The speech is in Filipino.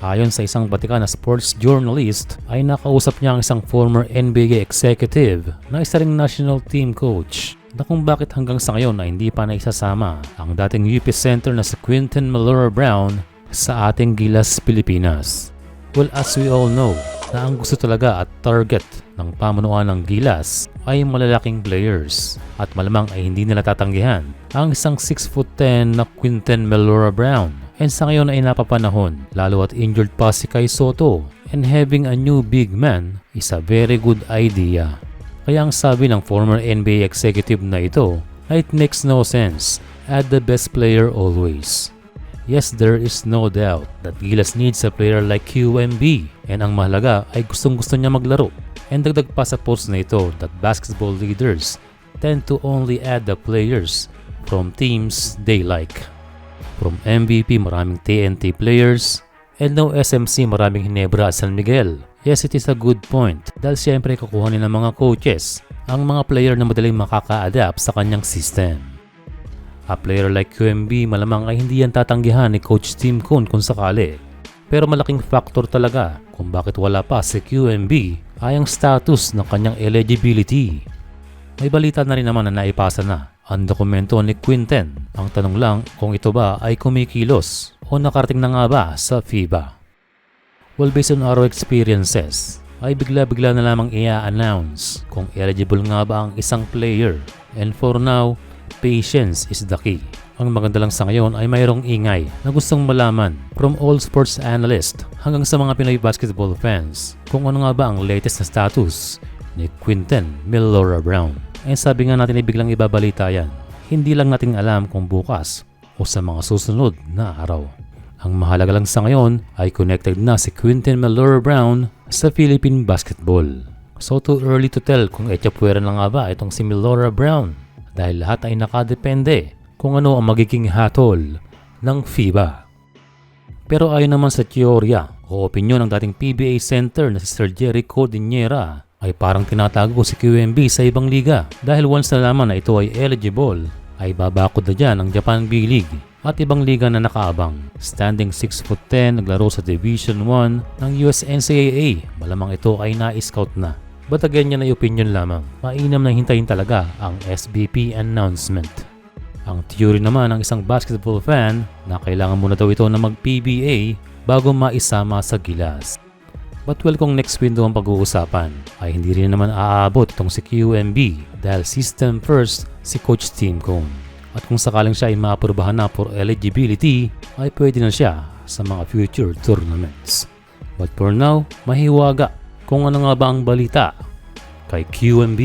Ayon sa isang Batikan na sports journalist ay nakausap niya ang isang former NBA executive na isa ring national team coach na kung bakit hanggang sa ngayon na hindi pa naisasama ang dating UP center na si Quinton Meloria-Brown sa ating Gilas, Pilipinas. Well, as we all know, na ang gusto talaga at target ng pamunuan ng Gilas ay malalaking players at malamang ay hindi nila tatanggihan ang isang 6'10" na Quinton Meloria-Brown. And sa ngayon ay napapanahon, lalo at injured pa si Kai Sotto, and having a new big man is a very good idea. Kaya ang sabi ng former NBA executive na ito, it makes no sense, add the best player always. Yes, there is no doubt that Gilas needs a player like QMB, and ang mahalaga ay gustong-gusto niya maglaro. And dagdag pa sa post na ito that basketball leaders tend to only add the players from teams they like. From MVP maraming TNT players, and no SMC maraming Hinebra at San Miguel. Yes, it is a good point dahil siyempre kukuhanin ng mga coaches ang mga player na madaling makaka-adapt sa kanyang system. A player like QMB malamang ay hindi yan tatanggihan ni Coach Tim Cone kung sakali. Pero malaking factor talaga kung bakit wala pa si QMB ay ang status ng kanyang eligibility. May balita na rin naman na naipasa na ang dokumento ni Quinton. Ang tanong lang kung ito ba ay kumikilos o nakarating na nga ba sa FIBA. Well, based on our experiences, ay bigla-bigla na lamang i-announce kung eligible nga ba ang isang player. And for now, patience is the key. Ang maganda lang sa ngayon ay mayroong ingay na gustong malaman from all sports analysts hanggang sa mga Pinoy basketball fans kung ano nga ba ang latest na status ni Quinton Meloria-Brown. Eh sabi nga natin ay biglang ibabalita yan. Hindi lang natin alam kung bukas o sa mga susunod na araw. Ang mahalaga lang sa ngayon ay connected na si Quinton Meloria-Brown sa Philippine basketball. So too early to tell kung etyapuwera na nga ba itong si Meloria-Brown dahil lahat ay nakadepende kung ano ang magiging hatol ng FIBA. Pero ayon naman sa teorya o opinyon ng dating PBA center na si Sir Jerry Cordillera ay parang tinatago si QMB sa ibang liga dahil once na lamang na ito ay eligible ay babakod na dyan ang Japan B-League at ibang liga na nakaabang. Standing 6'10", naglaro sa Division 1 ng US NCAA, malamang ito ay na-scout na. But again yan ay opinion lamang, mainam na hintayin talaga ang SBP announcement. Ang theory naman ng isang basketball fan na kailangan muna daw ito na mag-PBA bago maisama sa Gilas. But well, kung next window ang pag-uusapan ay hindi rin naman aabot itong si QMB dahil system first si Coach Tim Cone. At kung sakaling siya ay maaprubahan na for eligibility ay pwede na siya sa mga future tournaments. But for now, mahiwaga kung ano nga ba ang balita kay QMB.